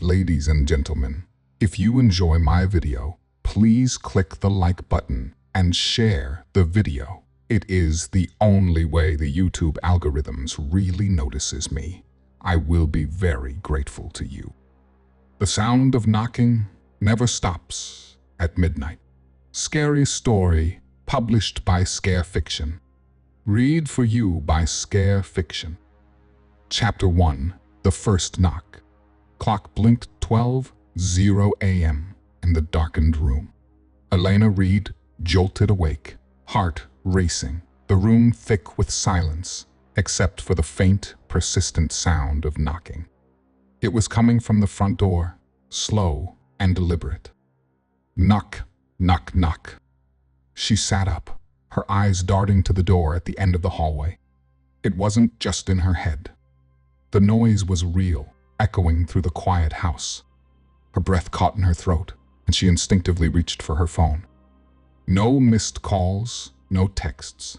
Ladies and gentlemen, if you enjoy my video, please click the like button and share the video. It is the only way the YouTube algorithms really notices me. I will be very grateful to you. The sound of knocking never stops at midnight. Scary story published by Scare Fiction. Read for you by Scare Fiction. Chapter 1. The First Knock. Clock blinked 12:00 a.m. in the darkened room. Elena Reed jolted awake, heart racing, the room thick with silence, except for the faint, persistent sound of knocking. It was coming from the front door, slow and deliberate. Knock, knock, knock. She sat up, her eyes darting to the door at the end of the hallway. It wasn't just in her head. The noise was real, echoing through the quiet house. Her breath caught in her throat, and she instinctively reached for her phone. No missed calls, no texts.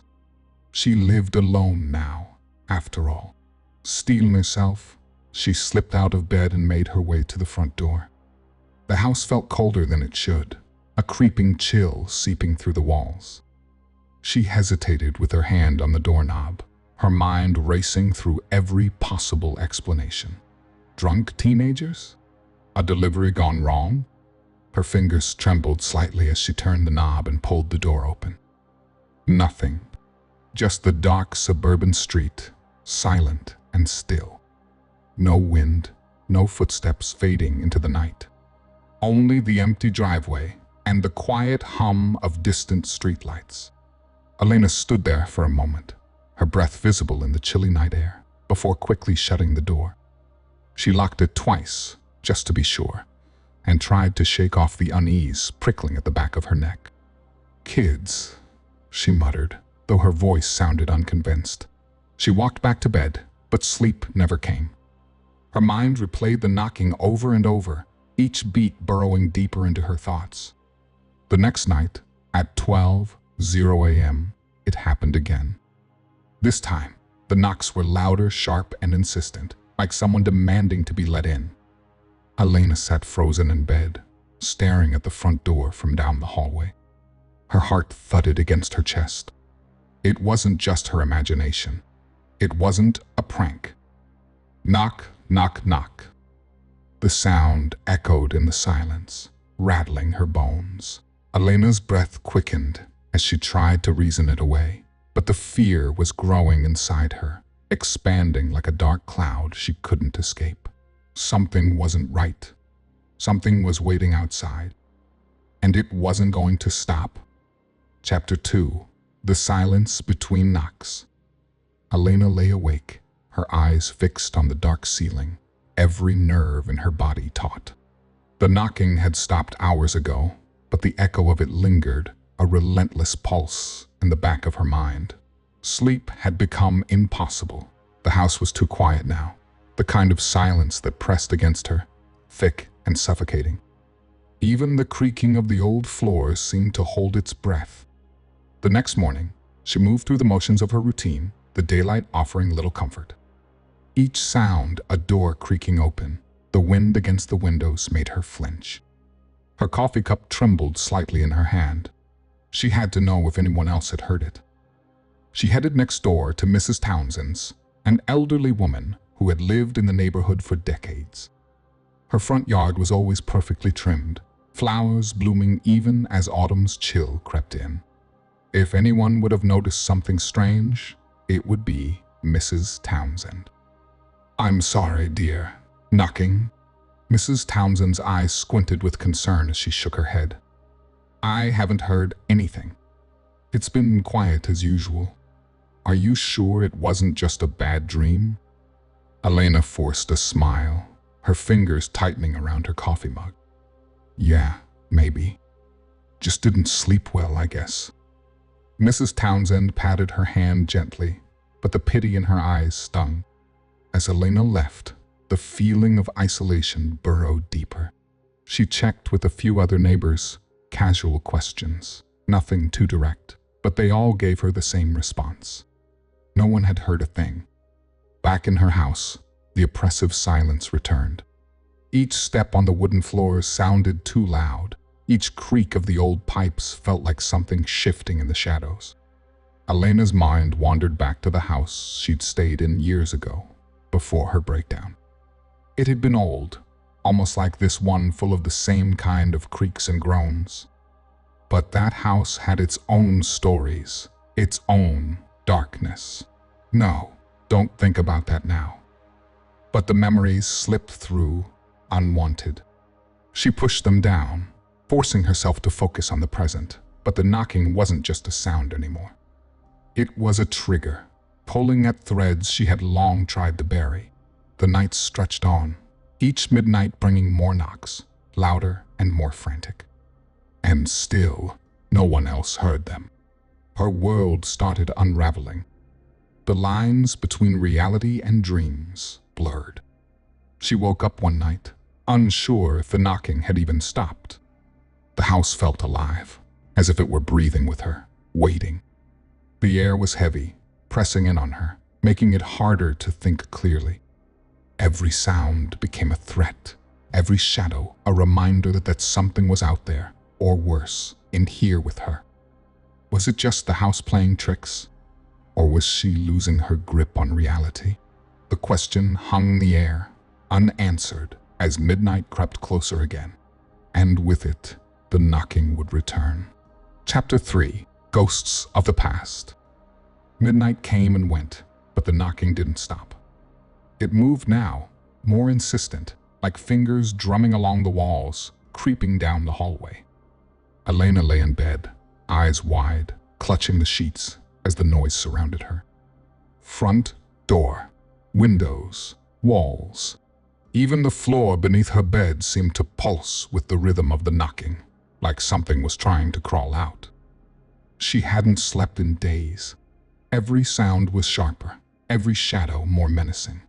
She lived alone now, after all. Steeling herself, she slipped out of bed and made her way to the front door. The house felt colder than it should, a creeping chill seeping through the walls. She hesitated with her hand on the doorknob, her mind racing through every possible explanation. Drunk teenagers? A delivery gone wrong? Her fingers trembled slightly as she turned the knob and pulled the door open. Nothing. Just the dark suburban street, silent and still. No wind, no footsteps fading into the night. Only the empty driveway and the quiet hum of distant streetlights. Elena stood there for a moment, her breath visible in the chilly night air, before quickly shutting the door. She locked it twice, just to be sure, and tried to shake off the unease prickling at the back of her neck. Kids, she muttered, though her voice sounded unconvinced. She walked back to bed, but sleep never came. Her mind replayed the knocking over and over, each beat burrowing deeper into her thoughts. The next night, at 12:00 a.m., it happened again. This time, the knocks were louder, sharp, and insistent, like someone demanding to be let in. Elena sat frozen in bed, staring at the front door from down the hallway. Her heart thudded against her chest. It wasn't just her imagination. It wasn't a prank. Knock, knock, knock. The sound echoed in the silence, rattling her bones. Elena's breath quickened as she tried to reason it away, but the fear was growing inside her, expanding like a dark cloud she couldn't escape. Something wasn't right. Something was waiting outside, and it wasn't going to stop. Chapter 2. The Silence Between Knocks. Elena lay awake, her eyes fixed on the dark ceiling, every nerve in her body taut. The knocking had stopped hours ago, but the echo of it lingered, a relentless pulse in the back of her mind. Sleep had become impossible. The house was too quiet now, the kind of silence that pressed against her, thick and suffocating. Even the creaking of the old floors seemed to hold its breath. The next morning, she moved through the motions of her routine, the daylight offering little comfort. Each sound, a door creaking open, the wind against the windows made her flinch. Her coffee cup trembled slightly in her hand. She had to know if anyone else had heard it. She headed next door to Mrs. Townsend's, an elderly woman who had lived in the neighborhood for decades. Her front yard was always perfectly trimmed, flowers blooming even as autumn's chill crept in. If anyone would have noticed something strange, it would be Mrs. Townsend. "I'm sorry, dear." Knocking. Mrs. Townsend's eyes squinted with concern as she shook her head. "I haven't heard anything. It's been quiet as usual. Are you sure it wasn't just a bad dream?" Elena forced a smile, her fingers tightening around her coffee mug. "Yeah, maybe. Just didn't sleep well, I guess." Mrs. Townsend patted her hand gently, but the pity in her eyes stung. As Elena left, the feeling of isolation burrowed deeper. She checked with a few other neighbors, casual questions, nothing too direct, but they all gave her the same response. No one had heard a thing. Back in her house, the oppressive silence returned. Each step on the wooden floors sounded too loud. Each creak of the old pipes felt like something shifting in the shadows. Elena's mind wandered back to the house she'd stayed in years ago, before her breakdown. It had been old, almost like this one, full of the same kind of creaks and groans. But that house had its own stories, its own darkness. No, don't think about that now. But the memories slipped through, unwanted. She pushed them down, forcing herself to focus on the present, but the knocking wasn't just a sound anymore. It was a trigger, pulling at threads she had long tried to bury. The nights stretched on, each midnight bringing more knocks, louder and more frantic. And still, no one else heard them. Her world started unraveling. The lines between reality and dreams blurred. She woke up one night, unsure if the knocking had even stopped. The house felt alive, as if it were breathing with her, waiting. The air was heavy, pressing in on her, making it harder to think clearly. Every sound became a threat, every shadow a reminder that something was out there, or worse, in here with her. Was it just the house playing tricks? Or was she losing her grip on reality? The question hung in the air, unanswered, as midnight crept closer again. And with it, the knocking would return. Chapter 3: Ghosts of the Past. Midnight came and went, but the knocking didn't stop. It moved now, more insistent, like fingers drumming along the walls, creeping down the hallway. Elena lay in bed, eyes wide, clutching the sheets as the noise surrounded her. Front door, windows, walls. Even the floor beneath her bed seemed to pulse with the rhythm of the knocking, like something was trying to crawl out. She hadn't slept in days. Every sound was sharper, every shadow more menacing.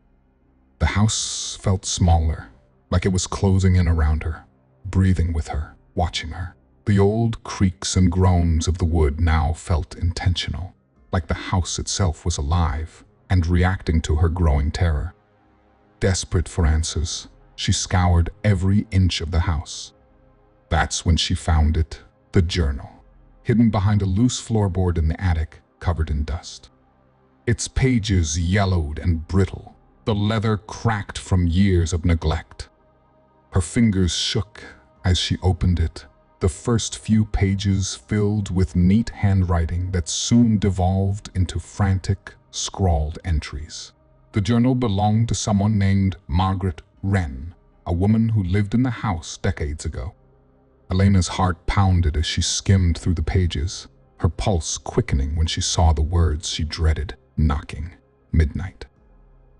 The house felt smaller, like it was closing in around her, breathing with her, watching her. The old creaks and groans of the wood now felt intentional, like the house itself was alive and reacting to her growing terror. Desperate for answers, she scoured every inch of the house. That's when she found it, the journal, hidden behind a loose floorboard in the attic, covered in dust. Its pages yellowed and brittle, the leather cracked from years of neglect. Her fingers shook as she opened it, the first few pages filled with neat handwriting that soon devolved into frantic, scrawled entries. The journal belonged to someone named Margaret Wren, a woman who lived in the house decades ago. Elena's heart pounded as she skimmed through the pages, her pulse quickening when she saw the words she dreaded: knocking, midnight.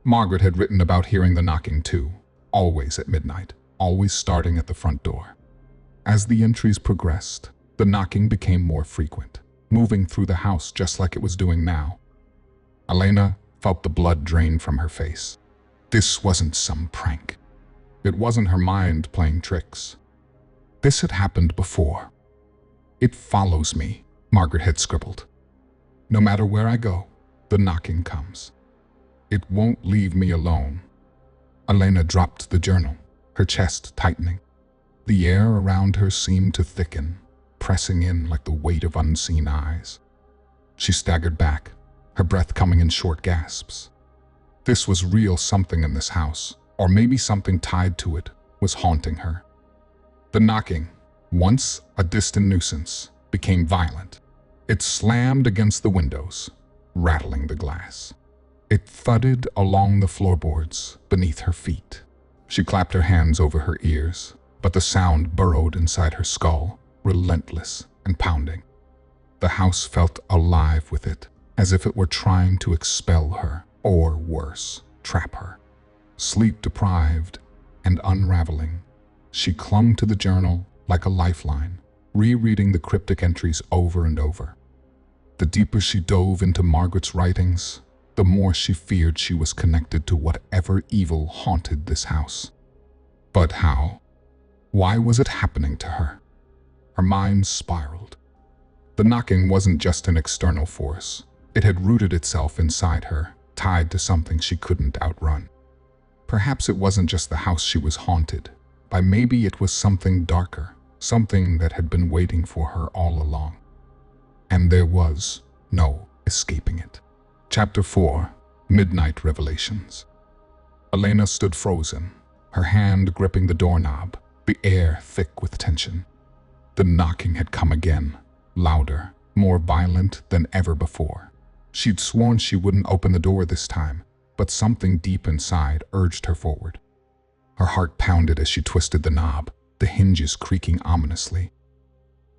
Margaret had written about hearing the knocking too, always at midnight, always starting at the front door. As the entries progressed, the knocking became more frequent, moving through the house just like it was doing now. Elena felt the blood drain from her face. This wasn't some prank. It wasn't her mind playing tricks. This had happened before. "It follows me," Margaret had scribbled. "No matter where I go, the knocking comes. It won't leave me alone." Elena dropped the journal, her chest tightening. The air around her seemed to thicken, pressing in like the weight of unseen eyes. She staggered back, her breath coming in short gasps. This was real. Something in this house, or maybe something tied to it, was haunting her. The knocking, once a distant nuisance, became violent. It slammed against the windows, rattling the glass. It thudded along the floorboards beneath her feet. She clapped her hands over her ears, but the sound burrowed inside her skull, relentless and pounding. The house felt alive with it, as if it were trying to expel her, or worse, trap her. Sleep-deprived and unraveling, she clung to the journal like a lifeline, rereading the cryptic entries over and over. The deeper she dove into Margaret's writings, the more she feared she was connected to whatever evil haunted this house. But how? Why was it happening to her? Her mind spiraled. The knocking wasn't just an external force. It had rooted itself inside her, tied to something she couldn't outrun. Perhaps it wasn't just the house she was haunted. by maybe it was something darker, something that had been waiting for her all along. And there was no escaping it. Chapter 4. Midnight Revelations. Elena stood frozen, her hand gripping the doorknob, the air thick with tension. The knocking had come again, louder, more violent than ever before. She'd sworn she wouldn't open the door this time, but something deep inside urged her forward. Her heart pounded as she twisted the knob, the hinges creaking ominously.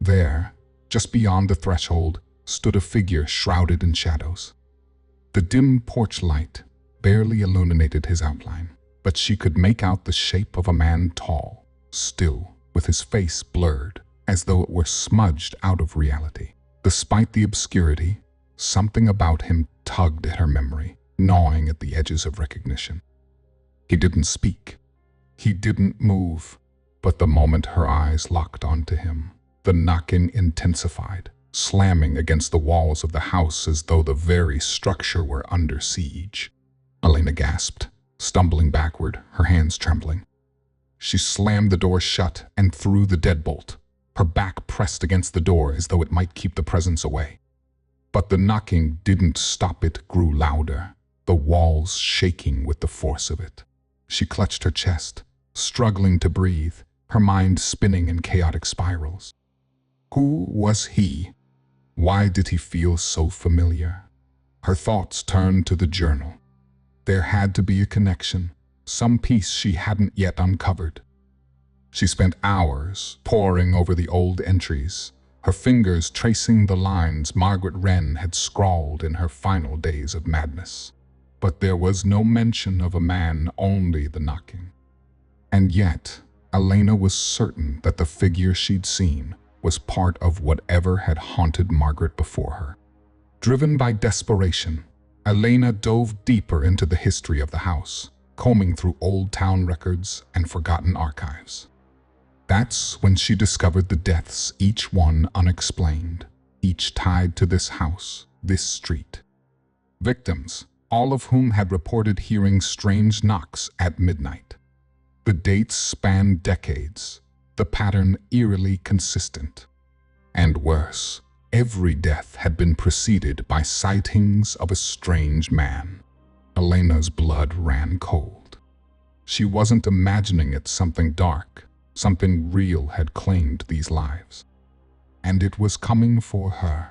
There, just beyond the threshold, stood a figure shrouded in shadows. The dim porch light barely illuminated his outline, but she could make out the shape of a man tall, still, with his face blurred, as though it were smudged out of reality. Despite the obscurity, something about him tugged at her memory, gnawing at the edges of recognition. He didn't speak. He didn't move, but the moment her eyes locked onto him, the knocking intensified, slamming against the walls of the house as though the very structure were under siege. Elena gasped, stumbling backward, her hands trembling. She slammed the door shut and threw the deadbolt, her back pressed against the door as though it might keep the presence away. But the knocking didn't stop. It grew louder, the walls shaking with the force of it. She clutched her chest, struggling to breathe, her mind spinning in chaotic spirals. Who was he? Why did he feel so familiar? Her thoughts turned to the journal. There had to be a connection, some piece she hadn't yet uncovered. She spent hours poring over the old entries, her fingers tracing the lines Margaret Wren had scrawled in her final days of madness. But there was no mention of a man, only the knocking. And yet, Elena was certain that the figure she'd seen was part of whatever had haunted Margaret before her. Driven by desperation, Elena dove deeper into the history of the house, combing through old town records and forgotten archives. That's when she discovered the deaths, each one unexplained, each tied to this house, this street. Victims, all of whom had reported hearing strange knocks at midnight. The dates spanned decades, the pattern eerily consistent. And worse, every death had been preceded by sightings of a strange man. Elena's blood ran cold. She wasn't imagining it. Something dark, something real had claimed these lives. And it was coming for her.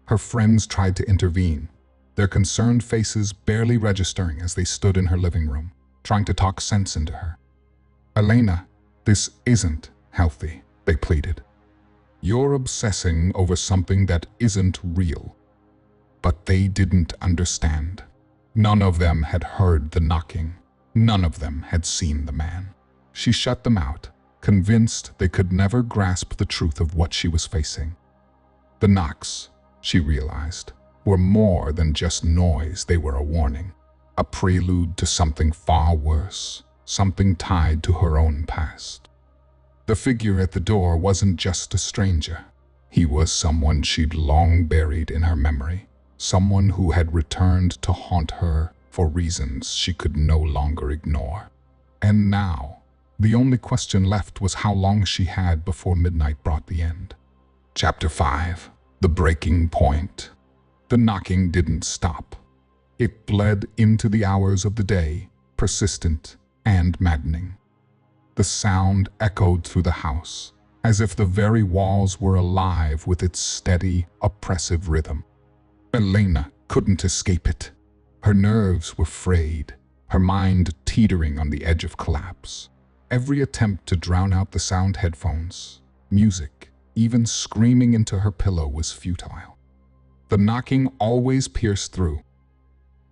Her friends tried to intervene, their concerned faces barely registering as they stood in her living room, trying to talk sense into her. Elena, this isn't healthy, they pleaded. You're obsessing over something that isn't real. But they didn't understand. None of them had heard the knocking. None of them had seen the man. She shut them out, convinced they could never grasp the truth of what she was facing. The knocks, she realized, were more than just noise. They were a warning, a prelude to something far worse, something tied to her own past. The figure at the door wasn't just a stranger. He was someone she'd long buried in her memory, someone who had returned to haunt her for reasons she could no longer ignore. And now, the only question left was how long she had before midnight brought the end. Chapter 5. The Breaking Point. The knocking didn't stop. It bled into the hours of the day, persistent and maddening. The sound echoed through the house, as if the very walls were alive with its steady, oppressive rhythm. Elena couldn't escape it. Her nerves were frayed, her mind teetering on the edge of collapse. Every attempt to drown out the sound, headphones, music, even screaming into her pillow was futile. The knocking always pierced through.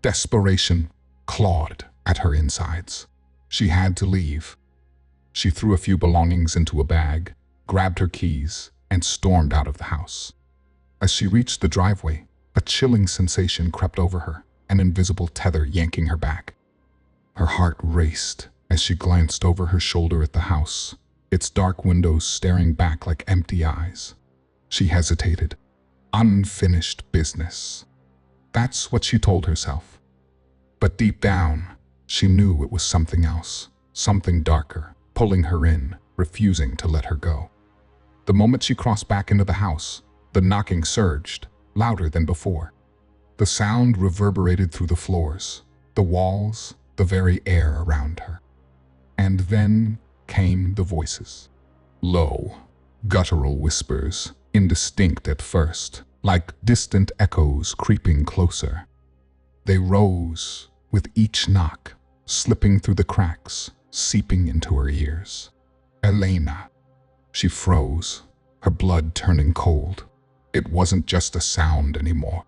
Desperation clawed at her insides. She had to leave. She threw a few belongings into a bag, grabbed her keys, and stormed out of the house. As she reached the driveway, a chilling sensation crept over her, an invisible tether yanking her back. Her heart raced as she glanced over her shoulder at the house, its dark windows staring back like empty eyes. She hesitated. Unfinished business. That's what she told herself. But deep down, she knew it was something else, something darker, pulling her in, refusing to let her go. The moment she crossed back into the house, the knocking surged, louder than before. The sound reverberated through the floors, the walls, the very air around her. And then came the voices. Low, guttural whispers, indistinct at first, like distant echoes creeping closer. They rose with each knock, slipping through the cracks, seeping into her ears. Elena. She froze, her blood turning cold. It wasn't just a sound anymore.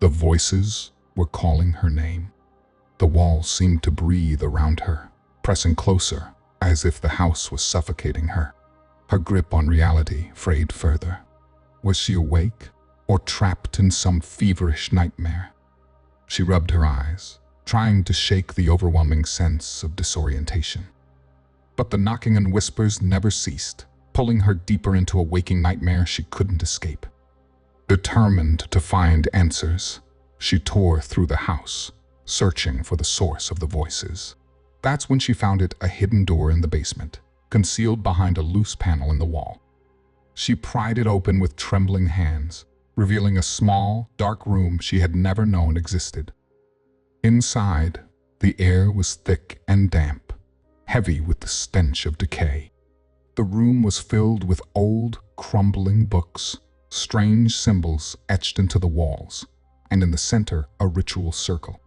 The voices were calling her name. The walls seemed to breathe around her, pressing closer, as if the house was suffocating her. Her grip on reality frayed further. Was she awake or trapped in some feverish nightmare? She rubbed her eyes, trying to shake the overwhelming sense of disorientation. But the knocking and whispers never ceased, pulling her deeper into a waking nightmare she couldn't escape. Determined to find answers, she tore through the house, searching for the source of the voices. That's when she found it, a hidden door in the basement, concealed behind a loose panel in the wall. She pried it open with trembling hands, revealing a small, dark room she had never known existed. Inside, the air was thick and damp, heavy with the stench of decay. The room was filled with old, crumbling books, strange symbols etched into the walls, and in the center, a ritual circle.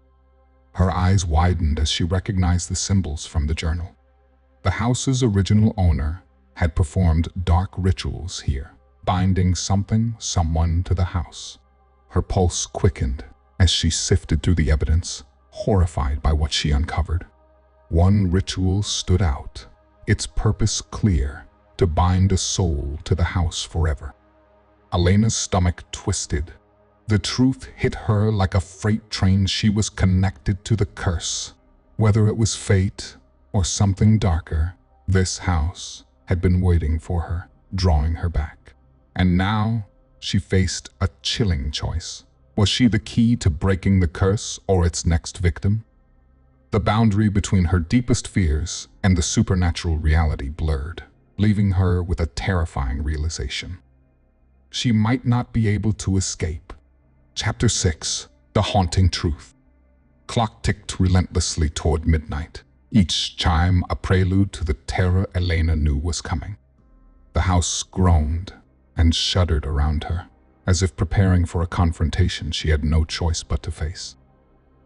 Her eyes widened as she recognized the symbols from the journal. The house's original owner had performed dark rituals here, binding someone to the house. Her pulse quickened as she sifted through the evidence, horrified by what she uncovered. One ritual stood out, its purpose clear: to bind a soul to the house forever. Elena's stomach twisted. The truth hit her like a freight train. She was connected to the curse. Whether it was fate or something darker, this house had been waiting for her, drawing her back. And now she faced a chilling choice. Was she the key to breaking the curse or its next victim? The boundary between her deepest fears and the supernatural reality blurred, leaving her with a terrifying realization. She might not be able to escape. Chapter 6: The Haunting Truth. Clock ticked relentlessly toward midnight, each chime a prelude to the terror Elena knew was coming. The house groaned and shuddered around her, as if preparing for a confrontation she had no choice but to face.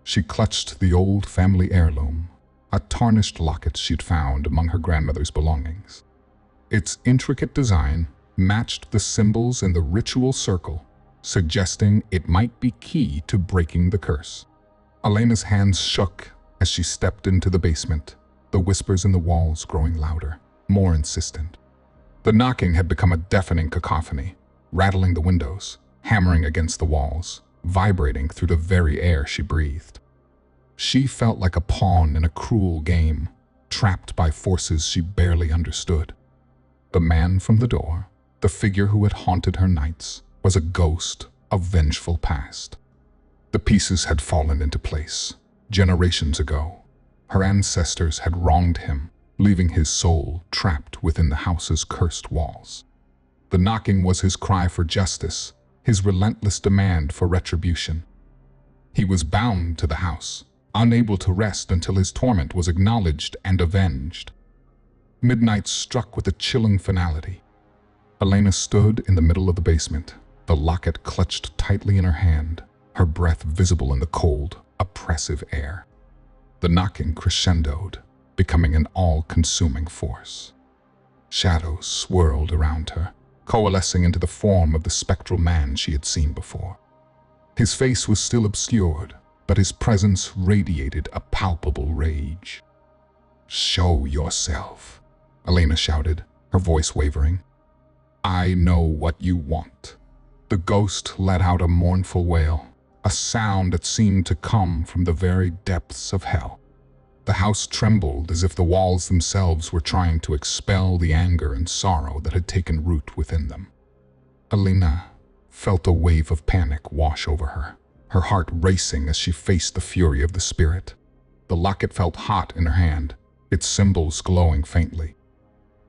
She clutched the old family heirloom, a tarnished locket she'd found among her grandmother's belongings. Its intricate design matched the symbols in the ritual circle, suggesting it might be key to breaking the curse. Elena's hands shook as she stepped into the basement, the whispers in the walls growing louder, more insistent. The knocking had become a deafening cacophony, rattling the windows, hammering against the walls, vibrating through the very air she breathed. She felt like a pawn in a cruel game, trapped by forces she barely understood. The man from the door, the figure who had haunted her nights, was a ghost of vengeful past. The pieces had fallen into place. Generations ago, her ancestors had wronged him, leaving his soul trapped within the house's cursed walls. The knocking was his cry for justice, his relentless demand for retribution. He was bound to the house, unable to rest until his torment was acknowledged and avenged. Midnight struck with a chilling finality. Elena stood in the middle of the basement, the locket clutched tightly in her hand, her breath visible in the cold, oppressive air. The knocking crescendoed, becoming an all-consuming force. Shadows swirled around her, coalescing into the form of the spectral man she had seen before. His face was still obscured, but his presence radiated a palpable rage. "Show yourself," Elena shouted, her voice wavering. "I know what you want." The ghost let out a mournful wail, a sound that seemed to come from the very depths of hell. The house trembled as if the walls themselves were trying to expel the anger and sorrow that had taken root within them. Elena felt a wave of panic wash over her heart racing as she faced the fury of the spirit. The locket felt hot in her hand, its symbols glowing faintly.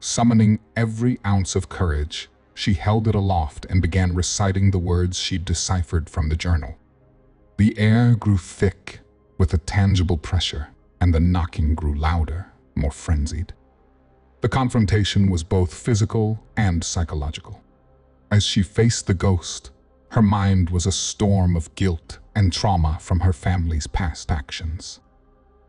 Summoning every ounce of courage, she held it aloft and began reciting the words she'd deciphered from the journal. The air grew thick with a tangible pressure, and the knocking grew louder, more frenzied. The confrontation was both physical and psychological. As she faced the ghost, her mind was a storm of guilt and trauma from her family's past actions.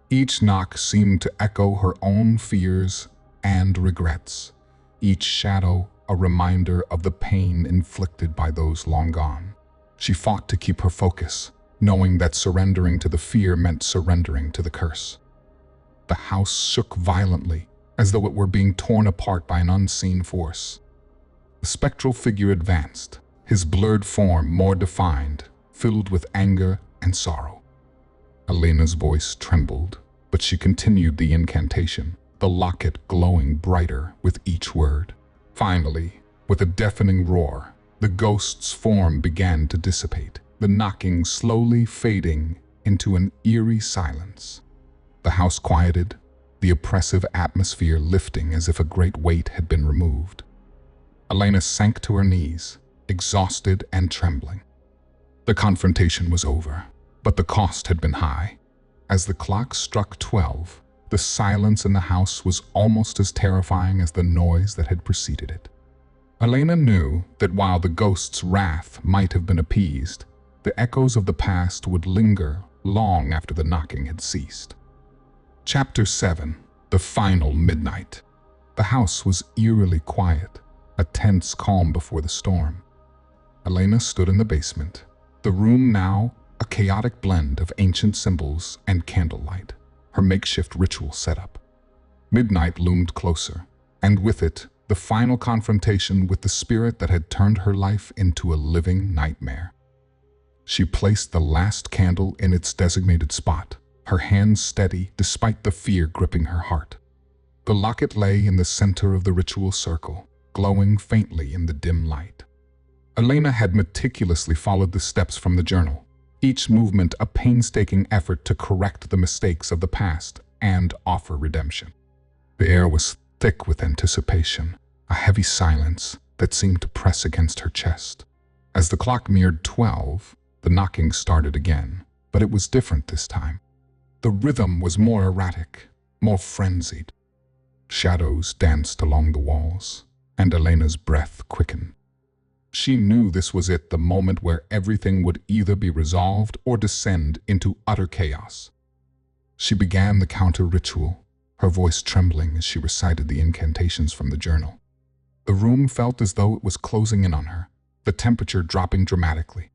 Each knock seemed to echo her own fears and regrets, each shadow a reminder of the pain inflicted by those long gone. She fought to keep her focus, knowing that surrendering to the fear meant surrendering to the curse. The house shook violently, as though it were being torn apart by an unseen force. The spectral figure advanced, his blurred form more defined, filled with anger and sorrow. Elena's voice trembled, but she continued the incantation, the locket glowing brighter with each word. Finally, with a deafening roar, the ghost's form began to dissipate, the knocking slowly fading into an eerie silence. The house quieted, the oppressive atmosphere lifting as if a great weight had been removed. Elena sank to her knees, exhausted and trembling. The confrontation was over, but the cost had been high. As the clock struck 12, the silence in the house was almost as terrifying as the noise that had preceded it. Elena knew that while the ghost's wrath might have been appeased, the echoes of the past would linger long after the knocking had ceased. Chapter 7. The Final Midnight. The house was eerily quiet, a tense calm before the storm. Elena stood in the basement, the room now a chaotic blend of ancient symbols and candlelight, her makeshift ritual setup. Midnight loomed closer, and with it, the final confrontation with the spirit that had turned her life into a living nightmare. She placed the last candle in its designated spot, her hands steady despite the fear gripping her heart. The locket lay in the center of the ritual circle, glowing faintly in the dim light. Elena had meticulously followed the steps from the journal, each movement a painstaking effort to correct the mistakes of the past and offer redemption. The air was thick with anticipation, a heavy silence that seemed to press against her chest. As the clock neared 12, the knocking started again, but it was different this time. The rhythm was more erratic, more frenzied. Shadows danced along the walls, and Elena's breath quickened. She knew this was it, the moment where everything would either be resolved or descend into utter chaos. She began the counter-ritual, her voice trembling as she recited the incantations from the journal. The room felt as though it was closing in on her, the temperature dropping dramatically.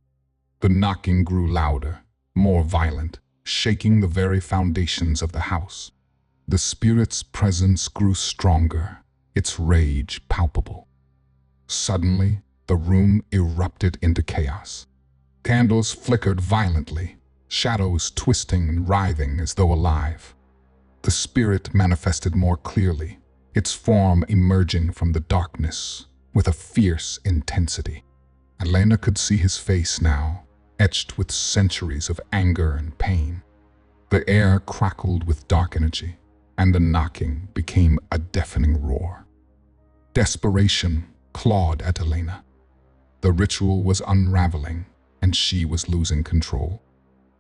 The knocking grew louder, more violent, shaking the very foundations of the house. The spirit's presence grew stronger, its rage palpable. Suddenly, the room erupted into chaos. Candles flickered violently, shadows twisting and writhing as though alive. The spirit manifested more clearly, its form emerging from the darkness with a fierce intensity. Elena could see his face now, etched with centuries of anger and pain. The air crackled with dark energy, and the knocking became a deafening roar. Desperation clawed at Elena. The ritual was unraveling, and she was losing control.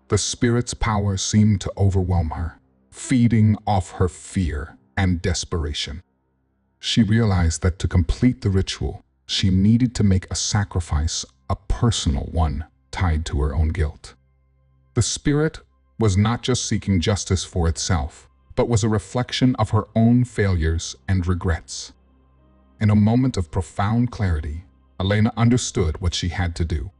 The spirit's power seemed to overwhelm her, feeding off her fear and desperation. She realized that to complete the ritual, she needed to make a sacrifice, a personal one, tied to her own guilt. The spirit was not just seeking justice for itself, but was a reflection of her own failures and regrets. In a moment of profound clarity, Elena understood what she had to do.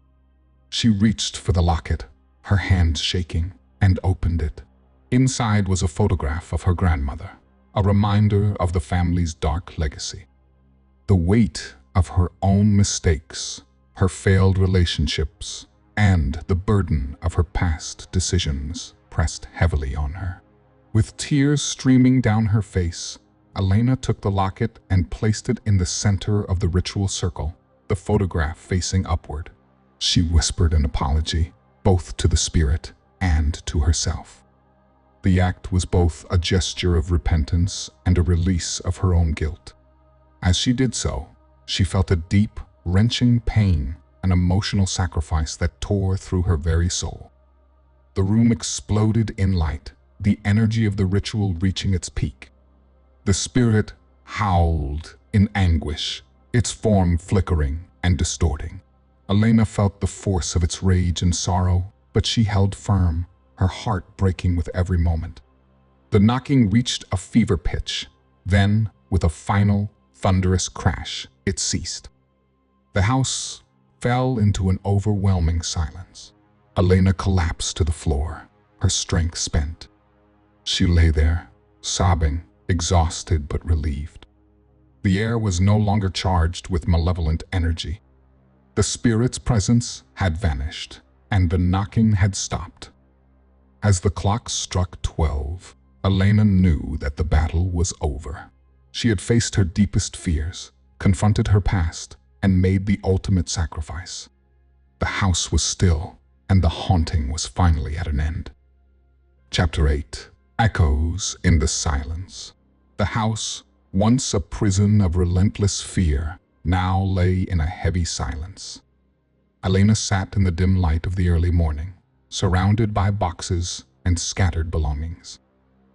She reached for the locket, her hands shaking, and opened it. Inside was a photograph of her grandmother, a reminder of the family's dark legacy. The weight of her own mistakes, her failed relationships, and the burden of her past decisions pressed heavily on her. With tears streaming down her face, Elena took the locket and placed it in the center of the ritual circle, the photograph facing upward. She whispered an apology, both to the spirit and to herself. The act was both a gesture of repentance and a release of her own guilt. As she did so, she felt a deep, wrenching pain, an emotional sacrifice that tore through her very soul. The room exploded in light, the energy of the ritual reaching its peak. The spirit howled in anguish, its form flickering and distorting. Elena felt the force of its rage and sorrow, but she held firm, her heart breaking with every moment. The knocking reached a fever pitch. Then, with a final, thunderous crash, it ceased. The house fell into an overwhelming silence. Elena collapsed to the floor, her strength spent. She lay there, sobbing, exhausted but relieved. The air was no longer charged with malevolent energy. The spirit's presence had vanished, and the knocking had stopped. As the clock struck 12, Elena knew that the battle was over. She had faced her deepest fears, confronted her past, and made the ultimate sacrifice. The house was still, and the haunting was finally at an end. Chapter 8. Echoes in the Silence. The house, once a prison of relentless fear, now lay in a heavy silence. Elena sat in the dim light of the early morning, surrounded by boxes and scattered belongings.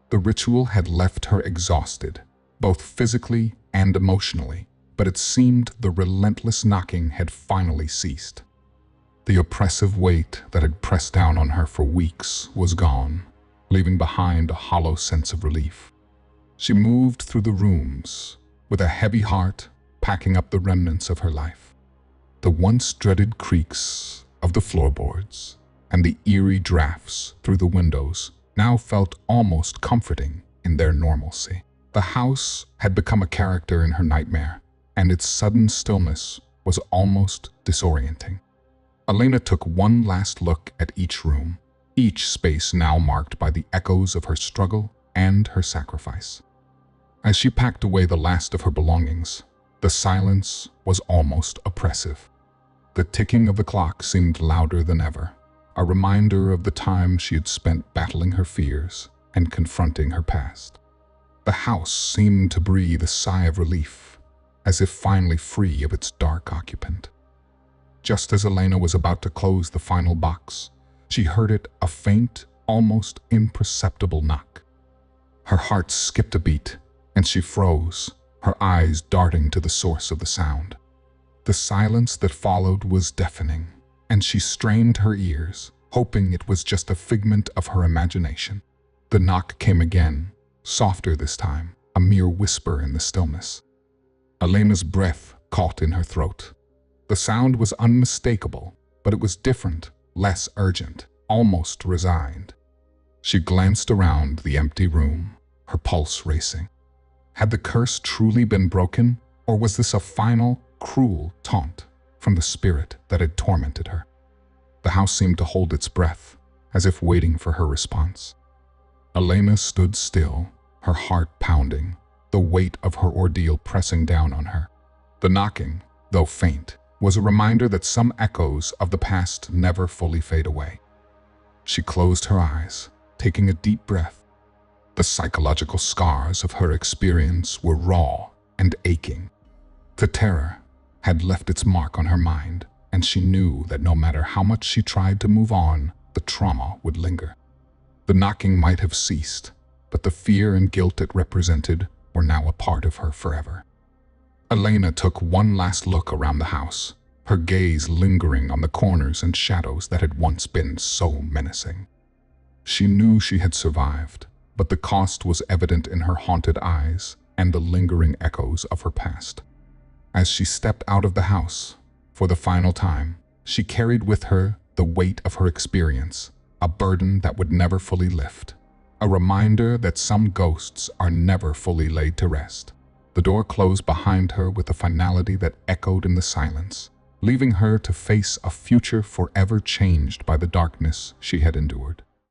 The ritual had left her exhausted, both physically and emotionally, but it seemed the relentless knocking had finally ceased. The oppressive weight that had pressed down on her for weeks was gone, leaving behind a hollow sense of relief. She moved through the rooms, with a heavy heart, packing up the remnants of her life. The once dreaded creaks of the floorboards and the eerie drafts through the windows now felt almost comforting in their normalcy. The house had become a character in her nightmare, and its sudden stillness was almost disorienting. Elena took one last look at each room, each space now marked by the echoes of her struggle and her sacrifice. As she packed away the last of her belongings, the silence was almost oppressive. The ticking of the clock seemed louder than ever, a reminder of the time she had spent battling her fears and confronting her past. The house seemed to breathe a sigh of relief, as if finally free of its dark occupant. Just as Elena was about to close the final box, she heard a faint, almost imperceptible knock. Her heart skipped a beat, and she froze, her eyes darting to the source of the sound. The silence that followed was deafening, and she strained her ears, hoping it was just a figment of her imagination. The knock came again, softer this time, a mere whisper in the stillness. Elena's breath caught in her throat. The sound was unmistakable, but it was different, less urgent, almost resigned. She glanced around the empty room, her pulse racing. Had the curse truly been broken, or was this a final, cruel taunt from the spirit that had tormented her? The house seemed to hold its breath, as if waiting for her response. Elena stood still, her heart pounding, the weight of her ordeal pressing down on her. The knocking, though faint, was a reminder that some echoes of the past never fully fade away. She closed her eyes, taking a deep breath. The psychological scars of her experience were raw and aching. The terror had left its mark on her mind, and she knew that no matter how much she tried to move on, the trauma would linger. The knocking might have ceased, but the fear and guilt it represented were now a part of her forever. Elena took one last look around the house, her gaze lingering on the corners and shadows that had once been so menacing. She knew she had survived, but the cost was evident in her haunted eyes and the lingering echoes of her past. As she stepped out of the house, for the final time, she carried with her the weight of her experience, a burden that would never fully lift, a reminder that some ghosts are never fully laid to rest. The door closed behind her with a finality that echoed in the silence, leaving her to face a future forever changed by the darkness she had endured.